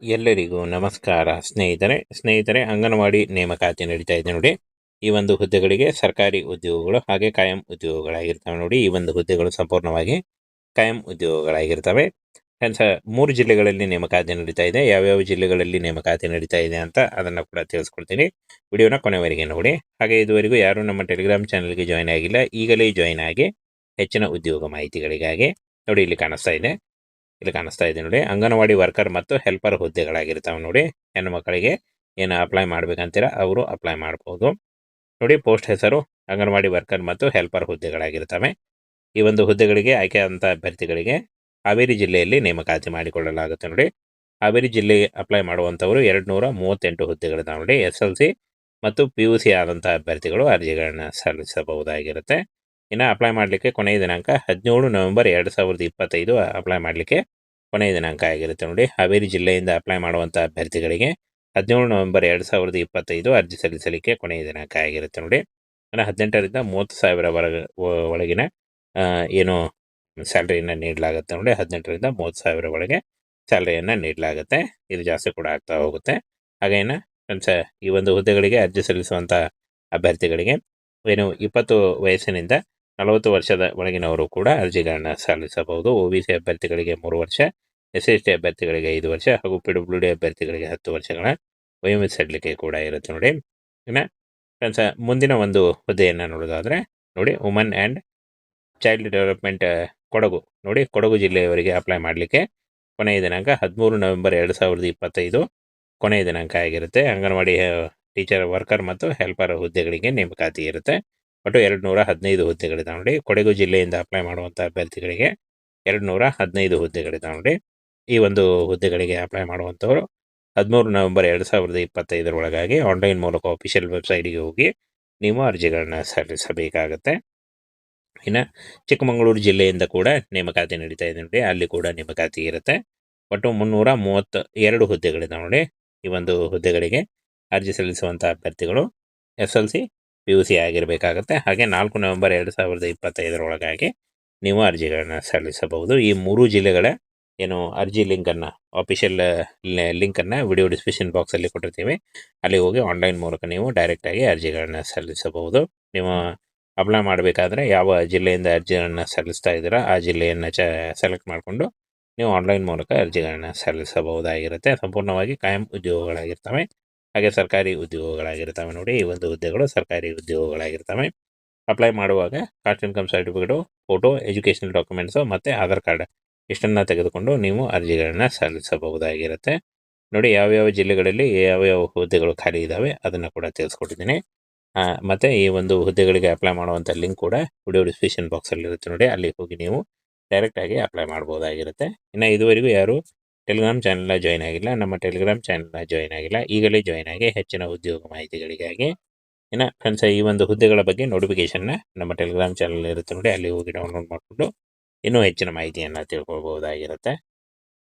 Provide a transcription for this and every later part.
ಎಲ್ಲರಿಗೂ ನಮಸ್ಕಾರ ಸ್ನೇಹಿತರೆ ಅಂಗನವಾಡಿ ನೇಮಕಾತಿ ನಡೀತಾ ಇದೆ ನೋಡಿ. ಈ ಒಂದು ಹುದ್ದೆಗಳಿಗೆ ಸರ್ಕಾರಿ ಉದ್ಯೋಗಗಳು ಹಾಗೆ ಕಾಯಂ ಉದ್ಯೋಗಗಳಾಗಿರ್ತವೆ ನೋಡಿ. ಈ ಒಂದು ಹುದ್ದೆಗಳು ಸಂಪೂರ್ಣವಾಗಿ ಕಾಯಂ ಉದ್ಯೋಗಗಳಾಗಿರ್ತವೆ. ಫ್ರೆಂಡ್ಸ್, 3 ಜಿಲ್ಲೆಗಳಲ್ಲಿ ನೇಮಕಾತಿ ನಡೀತಾ ಇದೆ. ಯಾವ್ಯಾವ ಜಿಲ್ಲೆಗಳಲ್ಲಿ ನೇಮಕಾತಿ ನಡೀತಾ ಇದೆ ಅಂತ ಅದನ್ನು ಕೂಡ ತಿಳಿಸ್ಕೊಡ್ತೀನಿ. ವಿಡಿಯೋನ ಕೊನೆವರೆಗೆ ನೋಡಿ. ಹಾಗೆ ಇದುವರೆಗೂ ಯಾರು ನಮ್ಮ ಟೆಲಿಗ್ರಾಮ್ ಚಾನಲ್ಗೆ ಜಾಯ್ನ್ ಆಗಿಲ್ಲ, ಈಗಲೇ ಜಾಯ್ನ್ ಆಗಿ ಹೆಚ್ಚಿನ ಉದ್ಯೋಗ ಮಾಹಿತಿಗಳಿಗಾಗಿ ನೋಡಿ. ಇಲ್ಲಿ ಕಾಣಿಸ್ತಾ ಇದೆ ನೋಡಿ. ಅಂಗನವಾಡಿ ವರ್ಕರ್ ಮತ್ತು ಹೆಲ್ಪರ್ ಹುದ್ದೆಗಳಾಗಿರ್ತಾವೆ ನೋಡಿ. ಹೆಣ್ಣು ಮಕ್ಕಳಿಗೆ ಏನು ಅಪ್ಲೈ ಮಾಡ್ಬೇಕಂತೀರ ಅವರು ಅಪ್ಲೈ ಮಾಡ್ಬೋದು ನೋಡಿ. ಪೋಸ್ಟ್ ಹೆಸರು ಅಂಗನವಾಡಿ ವರ್ಕರ್ ಮತ್ತು ಹೆಲ್ಪರ್ ಹುದ್ದೆಗಳಾಗಿರ್ತವೆ. ಈ ಒಂದು ಹುದ್ದೆಗಳಿಗೆ ಆಯ್ಕೆಯಾದಂಥ ಅಭ್ಯರ್ಥಿಗಳಿಗೆ ಹಾವೇರಿ ಜಿಲ್ಲೆಯಲ್ಲಿ ನೇಮಕಾತಿ ಮಾಡಿಕೊಳ್ಳಲಾಗುತ್ತೆ ನೋಡಿ. ಹಾವೇರಿ ಜಿಲ್ಲೆಗೆ ಅಪ್ಲೈ ಮಾಡುವಂಥವರು 238 ಹುದ್ದೆಗಳಿದ್ದಾವೆ ನೋಡಿ. SLC ಮತ್ತು PUC ಆದಂಥ ಅಭ್ಯರ್ಥಿಗಳು ಅರ್ಜಿಗಳನ್ನು ಸಲ್ಲಿಸಬಹುದಾಗಿರುತ್ತೆ. ಇನ್ನು ಅಪ್ಲೈ ಮಾಡಲಿಕ್ಕೆ ಕೊನೆಯ ದಿನಾಂಕ 17 ನವೆಂಬರ್ 2025 ಅಪ್ಲೈ ಮಾಡಲಿಕ್ಕೆ ಕೊನೆಯ ದಿನಾಂಕ ಆಗಿರುತ್ತೆ ನೋಡಿ. ಹಾವೇರಿ ಜಿಲ್ಲೆಯಿಂದ ಅಪ್ಲೈ ಮಾಡುವಂಥ ಅಭ್ಯರ್ಥಿಗಳಿಗೆ 17 ನವೆಂಬರ್ 2025 ಅರ್ಜಿ ಸಲ್ಲಿಸಲಿಕ್ಕೆ ಕೊನೆಯ ದಿನಾಂಕ ಆಗಿರುತ್ತೆ ನೋಡಿ. ಇನ್ನು 18ರಿಂದ 30,000 ಒಳಗಿನ ಏನು ಸ್ಯಾಲ್ರಿಯನ್ನು ನೀಡಲಾಗುತ್ತೆ ನೋಡಿ. 18ರಿಂದ 30,000 ಒಳಗೆ ಸ್ಯಾಲ್ರಿಯನ್ನು ನೀಡಲಾಗುತ್ತೆ. ಇದು ಜಾಸ್ತಿ ಕೂಡ ಆಗ್ತಾ ಹೋಗುತ್ತೆ. ಹಾಗೇನ ಫ್ರೆಂಡ್ಸ್, ಈ ಒಂದು ಹುದ್ದೆಗಳಿಗೆ ಅರ್ಜಿ ಸಲ್ಲಿಸುವಂಥ ಅಭ್ಯರ್ಥಿಗಳಿಗೆ 20 ವಯಸ್ಸಿನಿಂದ 40 ವರ್ಷದ ಒಳಗಿನವರು ಕೂಡ ಅರ್ಜಿಗಳನ್ನು ಸಲ್ಲಿಸಬಹುದು. OBC ಅಭ್ಯರ್ಥಿಗಳಿಗೆ 3 ವರ್ಷ, SC/ST ಅಭ್ಯರ್ಥಿಗಳಿಗೆ 5 ವರ್ಷ ಹಾಗೂ PWD ಅಭ್ಯರ್ಥಿಗಳಿಗೆ 10 ವರ್ಷಗಳ ವಯೋಮಿತಿ ಕೂಡ ಇರುತ್ತೆ ನೋಡಿ. ಇನ್ನು ಫ್ರೆಂಡ್ಸ್, ಮುಂದಿನ ಒಂದು ಹುದ್ದೆಯನ್ನು ನೋಡೋದಾದರೆ ನೋಡಿ, woman and child development Kodagu ನೋಡಿ. ಕೊಡಗು ಜಿಲ್ಲೆಯವರಿಗೆ ಅಪ್ಲೈ ಮಾಡಲಿಕ್ಕೆ ಕೊನೆಯ ದಿನಾಂಕ 13 ನವೆಂಬರ್ 2025 ಕೊನೆಯ ದಿನಾಂಕ ಆಗಿರುತ್ತೆ. ಅಂಗನವಾಡಿ ಟೀಚರ್, ವರ್ಕರ್ ಮತ್ತು ಹೆಲ್ಪರ್ ಹುದ್ದೆಗಳಿಗೆ ನೇಮಕಾತಿ ಇರುತ್ತೆ. ಒಟ್ಟು 215 ಹುದ್ದೆಗಳಿದ್ದಾವೆ ನೋಡಿ. ಕೊಡಗು ಜಿಲ್ಲೆಯಿಂದ ಅಪ್ಲೈ ಮಾಡುವಂಥ ಅಭ್ಯರ್ಥಿಗಳಿಗೆ 215 ಹುದ್ದೆಗಳಿದ್ದಾವೆ ನೋಡಿ. ಈ ಒಂದು ಹುದ್ದೆಗಳಿಗೆ ಅಪ್ಲೈ ಮಾಡುವಂಥವರು 13 ನವೆಂಬರ್ 2025 ಒಳಗಾಗಿ ಆನ್ಲೈನ್ ಮೂಲಕ ಅಫಿಷಿಯಲ್ ವೆಬ್ಸೈಟ್ಗೆ ಹೋಗಿ ನೀವು ಅರ್ಜಿಗಳನ್ನು ಸಲ್ಲಿಸಬೇಕಾಗತ್ತೆ. ಇನ್ನು ಚಿಕ್ಕಮಗಳೂರು ಜಿಲ್ಲೆಯಿಂದ ಕೂಡ ನೇಮಕಾತಿ ನಡೀತಾ ಇದೆ ನೋಡಿ. ಅಲ್ಲಿ ಕೂಡ ನೇಮಕಾತಿ ಇರುತ್ತೆ. ಒಟ್ಟು 332 ಹುದ್ದೆಗಳಿದ್ದಾವೆ ನೋಡಿ. ಈ ಒಂದು ಹುದ್ದೆಗಳಿಗೆ ಅರ್ಜಿ ಸಲ್ಲಿಸುವಂಥ ಅಭ್ಯರ್ಥಿಗಳು SLC PUC ಆಗಿರಬೇಕಾಗತ್ತೆ. ಹಾಗೆ 4 ನವೆಂಬರ್ 2025 ಒಳಗಾಗಿ ನೀವು ಅರ್ಜಿಗಳನ್ನು ಸಲ್ಲಿಸಬಹುದು. ಈ 3 ಜಿಲ್ಲೆಗಳ ಏನು ಅರ್ಜಿ ಲಿಂಕನ್ನು, ಅಫಿಷಿಯಲ್ ಲಿಂಕನ್ನು ವಿಡಿಯೋ ಡಿಸ್ಕ್ರಿಪ್ಷನ್ ಬಾಕ್ಸಲ್ಲಿ ಕೊಟ್ಟಿರ್ತೀವಿ. ಅಲ್ಲಿ ಹೋಗಿ ಆನ್ಲೈನ್ ಮೂಲಕ ನೀವು ಡೈರೆಕ್ಟಾಗಿ ಅರ್ಜಿಗಳನ್ನು ಸಲ್ಲಿಸಬಹುದು. ನೀವು ಅಪ್ಲೈ ಮಾಡಬೇಕಾದ್ರೆ ಯಾವ ಜಿಲ್ಲೆಯಿಂದ ಅರ್ಜಿಗಳನ್ನು ಸಲ್ಲಿಸ್ತಾ ಇದ್ದೀರಾ ಆ ಜಿಲ್ಲೆಯನ್ನು ಸೆಲೆಕ್ಟ್ ಮಾಡಿಕೊಂಡು ನೀವು ಆನ್ಲೈನ್ ಮೂಲಕ ಅರ್ಜಿಗಳನ್ನು ಸಲ್ಲಿಸಬಹುದಾಗಿರುತ್ತೆ. ಸಂಪೂರ್ಣವಾಗಿ ಕಾಯಂ ಉದ್ಯೋಗಗಳಾಗಿರ್ತವೆ. ಹಾಗೆ ಸರ್ಕಾರಿ ಉದ್ಯೋಗಗಳಾಗಿರ್ತವೆ ನೋಡಿ. ಈ ಒಂದು ಹುದ್ದೆಗಳು ಸರ್ಕಾರಿ ಉದ್ಯೋಗಗಳಾಗಿರ್ತವೆ. ಅಪ್ಲೈ ಮಾಡುವಾಗ caste income certificate, photo, educational documents ಮತ್ತು ಆಧಾರ್ ಕಾರ್ಡ್ ಇಷ್ಟನ್ನು ತೆಗೆದುಕೊಂಡು ನೀವು ಅರ್ಜಿಗಳನ್ನು ಸಲ್ಲಿಸಬಹುದಾಗಿರುತ್ತೆ ನೋಡಿ. ಯಾವ್ಯಾವ ಜಿಲ್ಲೆಗಳಲ್ಲಿ ಯಾವ್ಯಾವ ಹುದ್ದೆಗಳು ಖಾಲಿ ಇದ್ದಾವೆ ಅದನ್ನು ಕೂಡ ತಿಳಿಸ್ಕೊಟ್ಟಿದ್ದೀನಿ. ಮತ್ತು ಈ ಒಂದು ಹುದ್ದೆಗಳಿಗೆ ಅಪ್ಲೈ ಮಾಡುವಂಥ ಲಿಂಕ್ ಕೂಡ ವಿಡಿಯೋ ಡಿಸ್ಕ್ರಿಪ್ಷನ್ ಬಾಕ್ಸಲ್ಲಿ ಇರುತ್ತೆ ನೋಡಿ. ಅಲ್ಲಿ ಹೋಗಿ ನೀವು ಡೈರೆಕ್ಟಾಗಿ ಅಪ್ಲೈ ಮಾಡ್ಬೋದಾಗಿರುತ್ತೆ. ಇನ್ನು ಇದುವರೆಗೂ ಯಾರು ಟೆಲಿಗ್ರಾಮ್ ಚಾನಲ್ನ ಜಾಯ್ನ್ ಆಗಿಲ್ಲ, ನಮ್ಮ ಟೆಲಿಗ್ರಾಮ್ ಚಾನಲ್ನ ಜಾಯ್ನ್ ಆಗಿಲ್ಲ, ಈಗಲೇ ಜಾಯ್ನ್ ಆಗಿ ಹೆಚ್ಚಿನ ಉದ್ಯೋಗ ಮಾಹಿತಿಗಳಿಗಾಗಿ. ಇನ್ನು ಫ್ರೆಂಡ್ಸ್, ಈ ಒಂದು ಹುದ್ದೆಗಳ ಬಗ್ಗೆ ನೋಟಿಫಿಕೇಷನ್ನ ನಮ್ಮ ಟೆಲಿಗ್ರಾಮ್ ಚಾನಲ್ ಇರುತ್ತೆ ನೋಡಿ. ಅಲ್ಲಿ ಹೋಗಿ ಡೌನ್ಲೋಡ್ ಮಾಡಿಕೊಂಡು ಇನ್ನೂ ಹೆಚ್ಚಿನ ಮಾಹಿತಿಯನ್ನು ತಿಳ್ಕೊಳ್ಬಹುದಾಗಿರುತ್ತೆ.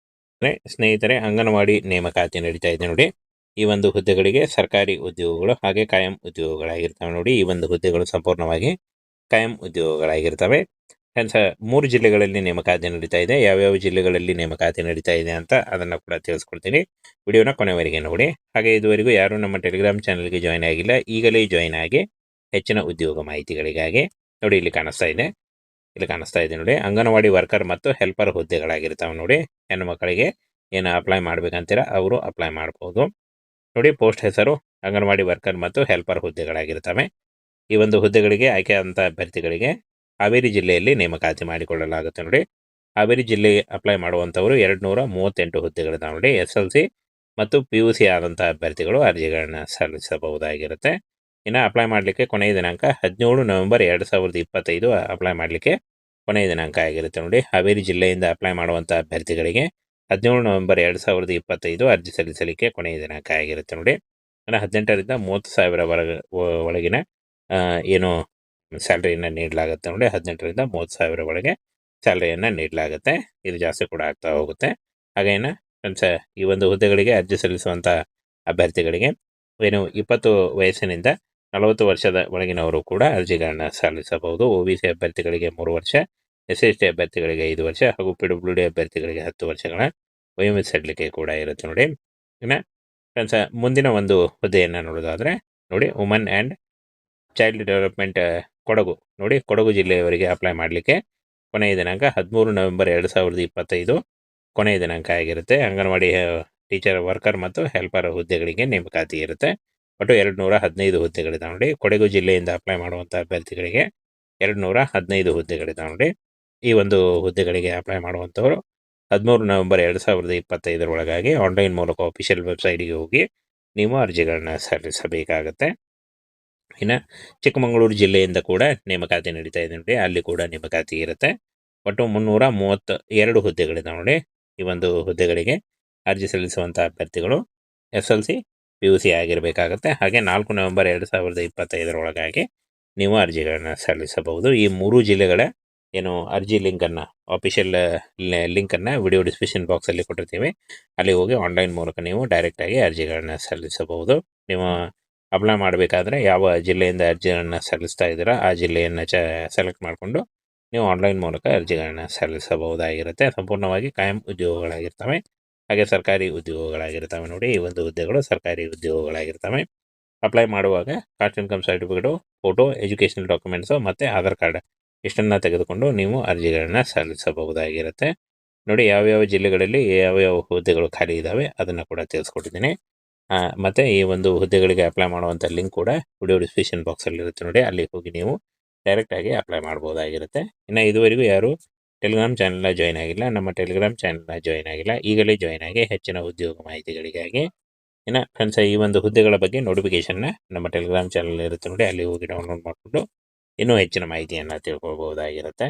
ಸ್ನೇಹಿತರೆ, ಅಂಗನವಾಡಿ ನೇಮಕಾತಿ ನಡೀತಾ ಇದೆ ನೋಡಿ. ಈ ಒಂದು ಹುದ್ದೆಗಳಿಗೆ ಸರ್ಕಾರಿ ಉದ್ಯೋಗಗಳು ಹಾಗೆ ಕಾಯಂ ಉದ್ಯೋಗಗಳಾಗಿರ್ತವೆ ನೋಡಿ. ಈ ಒಂದು ಹುದ್ದೆಗಳು ಸಂಪೂರ್ಣವಾಗಿ ಕಾಯಂ ಉದ್ಯೋಗಗಳಾಗಿರ್ತವೆ. ಫ್ರೆಂಡ್ಸ್, 3 ಜಿಲ್ಲೆಗಳಲ್ಲಿ ನೇಮಕಾತಿ ನಡೀತಾ ಇದೆ. ಯಾವ್ಯಾವ ಜಿಲ್ಲೆಗಳಲ್ಲಿ ನೇಮಕಾತಿ ನಡೀತಾ ಇದೆ ಅಂತ ಅದನ್ನು ಕೂಡ ತಿಳಿಸ್ಕೊಡ್ತೀನಿ. ವಿಡಿಯೋನ ಕೊನೆವರೆಗೆ ನೋಡಿ. ಹಾಗೆ ಇದುವರೆಗೂ ಯಾರು ನಮ್ಮ ಟೆಲಿಗ್ರಾಮ್ ಚಾನಲ್ಗೆ ಜಾಯ್ನ್ ಆಗಿಲ್ಲ, ಈಗಲೇ ಜಾಯ್ನ್ ಆಗಿ ಹೆಚ್ಚಿನ ಉದ್ಯೋಗ ಮಾಹಿತಿಗಳಿಗಾಗಿ ನೋಡಿ. ಇಲ್ಲಿ ಕಾಣಿಸ್ತಾ ಇದೆ ನೋಡಿ. ಅಂಗನವಾಡಿ ವರ್ಕರ್ ಮತ್ತು ಹೆಲ್ಪರ್ ಹುದ್ದೆಗಳಾಗಿರ್ತಾವೆ ನೋಡಿ. ಹೆಣ್ಣು ಮಕ್ಕಳಿಗೆ ಏನು ಅಪ್ಲೈ ಮಾಡ್ಬೇಕಂತೀರ ಅವರು ಅಪ್ಲೈ ಮಾಡ್ಬೋದು ನೋಡಿ. ಪೋಸ್ಟ್ ಹೆಸರು ಅಂಗನವಾಡಿ ವರ್ಕರ್ ಮತ್ತು ಹೆಲ್ಪರ್ ಹುದ್ದೆಗಳಾಗಿರ್ತವೆ. ಈ ಒಂದು ಹುದ್ದೆಗಳಿಗೆ ಆಯ್ಕೆಯಾದಂಥ ಅಭ್ಯರ್ಥಿಗಳಿಗೆ ಹಾವೇರಿ ಜಿಲ್ಲೆಯಲ್ಲಿ ನೇಮಕಾತಿ ಮಾಡಿಕೊಳ್ಳಲಾಗುತ್ತೆ ನೋಡಿ. ಹಾವೇರಿ ಜಿಲ್ಲೆಗೆ ಅಪ್ಲೈ ಮಾಡುವಂಥವರು 238 ಹುದ್ದೆಗಳಿದ್ದಾವೆ ನೋಡಿ. SLC ಮತ್ತು PUC ಆದಂಥ ಅಭ್ಯರ್ಥಿಗಳು ಅರ್ಜಿಗಳನ್ನು ಸಲ್ಲಿಸಬಹುದಾಗಿರುತ್ತೆ. ಇನ್ನು ಅಪ್ಲೈ ಮಾಡಲಿಕ್ಕೆ ಕೊನೆಯ ದಿನಾಂಕ 17 ನವೆಂಬರ್ 2025 ಅಪ್ಲೈ ಮಾಡಲಿಕ್ಕೆ ಕೊನೆಯ ದಿನಾಂಕ ಆಗಿರುತ್ತೆ ನೋಡಿ. ಹಾವೇರಿ ಜಿಲ್ಲೆಯಿಂದ ಅಪ್ಲೈ ಮಾಡುವಂಥ ಅಭ್ಯರ್ಥಿಗಳಿಗೆ 17 ನವೆಂಬರ್ 2025 ಅರ್ಜಿ ಸಲ್ಲಿಸಲಿಕ್ಕೆ ಕೊನೆಯ ದಿನಾಂಕ ಆಗಿರುತ್ತೆ ನೋಡಿ. ಇನ್ನು 18ರಿಂದ 30,000 ಒಳಗಿನ ಏನು ಸ್ಯಾಲ್ರಿಯನ್ನು ನೀಡಲಾಗುತ್ತೆ ನೋಡಿ. 18ರಿಂದ 30,000 ಒಳಗೆ ಸ್ಯಾಲ್ರಿಯನ್ನು ನೀಡಲಾಗುತ್ತೆ. ಇದು ಜಾಸ್ತಿ ಕೂಡ ಆಗ್ತಾ ಹೋಗುತ್ತೆ. ಹಾಗೇನ ಫ್ರೆಂಡ್ಸ್, ಈ ಒಂದು ಹುದ್ದೆಗಳಿಗೆ ಅರ್ಜಿ ಸಲ್ಲಿಸುವಂಥ ಅಭ್ಯರ್ಥಿಗಳಿಗೆ 20 ವಯಸ್ಸಿನಿಂದ 40 ವರ್ಷದ ಒಳಗಿನವರು ಕೂಡ ಅರ್ಜಿಗಳನ್ನು ಸಲ್ಲಿಸಬಹುದು. OBC ಅಭ್ಯರ್ಥಿಗಳಿಗೆ 3 ವರ್ಷ, SC/ST ಅಭ್ಯರ್ಥಿಗಳಿಗೆ 5 ವರ್ಷ ಹಾಗೂ PWD ಅಭ್ಯರ್ಥಿಗಳಿಗೆ 10 ವರ್ಷಗಳ ವಯೋಮಿಸಡ್ಲಿಕ್ಕೆ ಕೂಡ ಇರುತ್ತೆ ನೋಡಿ. ಇನ್ನು ಫ್ರೆಂಡ್ಸ್, ಮುಂದಿನ ಒಂದು ಹುದ್ದೆಯನ್ನು ನೋಡೋದಾದರೆ ನೋಡಿ, woman and child development Kodagu ನೋಡಿ, ಕೊಡಗು ಜಿಲ್ಲೆಯವರಿಗೆ ಅಪ್ಲೈ ಮಾಡಲಿಕ್ಕೆ ಕೊನೆಯ ದಿನಾಂಕ 13 ನವೆಂಬರ್ 2025 ಕೊನೆಯ ದಿನಾಂಕ ಆಗಿರುತ್ತೆ. ಅಂಗನವಾಡಿ ಟೀಚರ್, ವರ್ಕರ್ ಮತ್ತು ಹೆಲ್ಪರ್ ಹುದ್ದೆಗಳಿಗೆ ನೇಮಕಾತಿ ಇರುತ್ತೆ. ಒಟ್ಟು 215 ಹುದ್ದೆಗಳಿದಾವೆ ನೋಡಿ. ಕೊಡಗು ಜಿಲ್ಲೆಯಿಂದ ಅಪ್ಲೈ ಮಾಡುವಂಥ ಅಭ್ಯರ್ಥಿಗಳಿಗೆ 215 ಹುದ್ದೆಗಳಿದಾವೆ ನೋಡಿ. ಈ ಒಂದು ಹುದ್ದೆಗಳಿಗೆ ಅಪ್ಲೈ ಮಾಡುವಂಥವರು 13 ನವೆಂಬರ್ 2025 ಒಳಗಾಗಿ ಆನ್ಲೈನ್ ಮೂಲಕ ಅಫಿಷಿಯಲ್ ವೆಬ್ಸೈಟ್ಗೆ ಹೋಗಿ ನೀವು ಅರ್ಜಿಗಳನ್ನ ಸಲ್ಲಿಸಬೇಕಾಗತ್ತೆ. ಇನ್ನು ಚಿಕ್ಕಮಗಳೂರು ಜಿಲ್ಲೆಯಿಂದ ಕೂಡ ನೇಮಕಾತಿ ನಡೀತಾ ಇದೆ ನೋಡಿ, ಅಲ್ಲಿ ಕೂಡ ನೇಮಕಾತಿ ಇರುತ್ತೆ. ಒಟ್ಟು 332 ಹುದ್ದೆಗಳಿದಾವೆ ನೋಡಿ. ಈ ಒಂದು ಹುದ್ದೆಗಳಿಗೆ ಅರ್ಜಿ ಸಲ್ಲಿಸುವಂಥ ಅಭ್ಯರ್ಥಿಗಳು SLC PUC ಆಗಿರಬೇಕಾಗತ್ತೆ. ಹಾಗೆ 4 ನವೆಂಬರ್ 2025 ಒಳಗಾಗಿ ನೀವು ಅರ್ಜಿಗಳನ್ನ ಸಲ್ಲಿಸಬಹುದು. ಈ 3 ಜಿಲ್ಲೆಗಳ ಏನು ಅರ್ಜಿ ಲಿಂಕನ್ನು, ಆಫಿಷಿಯಲ್ ಲಿಂಕನ್ನು ವಿಡಿಯೋ ಡಿಸ್ಕ್ರಿಪ್ಷನ್ ಬಾಕ್ಸಲ್ಲಿ ಕೊಟ್ಟಿರ್ತೀವಿ. ಅಲ್ಲಿ ಹೋಗಿ ಆನ್ಲೈನ್ ಮೂಲಕ ನೀವು ಡೈರೆಕ್ಟಾಗಿ ಅರ್ಜಿಗಳನ್ನ ಸಲ್ಲಿಸಬಹುದು. ನೀವು ಅಪ್ಲೈ ಮಾಡಬೇಕಾದ್ರೆ ಯಾವ ಜಿಲ್ಲೆಯಿಂದ ಅರ್ಜಿಗಳನ್ನು ಸಲ್ಲಿಸ್ತಾ ಇದ್ದೀರಾ ಆ ಜಿಲ್ಲೆಯನ್ನು ಸೆಲೆಕ್ಟ್ ಮಾಡಿಕೊಂಡು ನೀವು ಆನ್ಲೈನ್ ಮೂಲಕ ಅರ್ಜಿಗಳನ್ನ ಸಲ್ಲಿಸಬಹುದಾಗಿರುತ್ತೆ. ಸಂಪೂರ್ಣವಾಗಿ ಕಾಯಂ ಉದ್ಯೋಗಗಳಾಗಿರ್ತವೆ, ಹಾಗೆ ಸರ್ಕಾರಿ ಉದ್ಯೋಗಗಳಾಗಿರ್ತವೆ ನೋಡಿ. ಈ ಒಂದು ಹುದ್ದೆಗಳು ಸರ್ಕಾರಿ ಉದ್ಯೋಗಗಳಾಗಿರ್ತವೆ. ಅಪ್ಲೈ ಮಾಡುವಾಗ caste income certificate, photo, educational documents ಮತ್ತು ಆಧಾರ್ ಕಾರ್ಡ್ ಇಷ್ಟನ್ನು ತೆಗೆದುಕೊಂಡು ನೀವು ಅರ್ಜಿಗಳನ್ನ ಸಲ್ಲಿಸಬಹುದಾಗಿರುತ್ತೆ ನೋಡಿ. ಯಾವ್ಯಾವ ಜಿಲ್ಲೆಗಳಲ್ಲಿ ಯಾವ್ಯಾವ ಹುದ್ದೆಗಳು ಖಾಲಿ ಇದ್ದಾವೆ ಅದನ್ನು ಕೂಡ ತಿಳಿಸ್ಕೊಟ್ಟಿದ್ದೀನಿ. ಮತ್ತು ಈ ಒಂದು ಹುದ್ದೆಗಳಿಗೆ ಅಪ್ಲೈ ಮಾಡುವಂಥ ಲಿಂಕ್ ಕೂಡ ವಿಡಿಯೋ ಡಿಸ್ಕ್ರಿಪ್ಷನ್ ಬಾಕ್ಸಲ್ಲಿ ಇರುತ್ತೆ ನೋಡಿ, ಅಲ್ಲಿ ಹೋಗಿ ನೀವು ಡೈರೆಕ್ಟಾಗಿ ಅಪ್ಲೈ ಮಾಡ್ಬೋದಾಗಿರುತ್ತೆ. ಇನ್ನು ಇದುವರೆಗೂ ಯಾರು ಟೆಲಿಗ್ರಾಮ್ ಚಾನಲ್ನ ಜಾಯ್ನ್ ಆಗಿಲ್ಲ, ನಮ್ಮ ಟೆಲಿಗ್ರಾಮ್ ಚಾನಲ್ನ ಜಾಯ್ನ್ ಆಗಿಲ್ಲ, ಈಗಲೇ ಜಾಯ್ನ್ ಆಗಿ ಹೆಚ್ಚಿನ ಉದ್ಯೋಗ ಮಾಹಿತಿಗಳಿಗಾಗಿ. ಇನ್ನು ಫ್ರೆಂಡ್ಸ್, ಈ ಒಂದು ಹುದ್ದೆಗಳ ಬಗ್ಗೆ ನೋಟಿಫಿಕೇಷನ್ನ ನಮ್ಮ ಟೆಲಿಗ್ರಾಮ್ ಚಾನಲ್ ಇರುತ್ತೆ ನೋಡಿ, ಅಲ್ಲಿ ಹೋಗಿ ಡೌನ್ಲೋಡ್ ಮಾಡಿಕೊಂಡು ಇನ್ನೂ ಹೆಚ್ಚಿನ ಮಾಹಿತಿಯನ್ನು ತಿಳ್ಕೊಳ್ಬಹುದಾಗಿರುತ್ತೆ.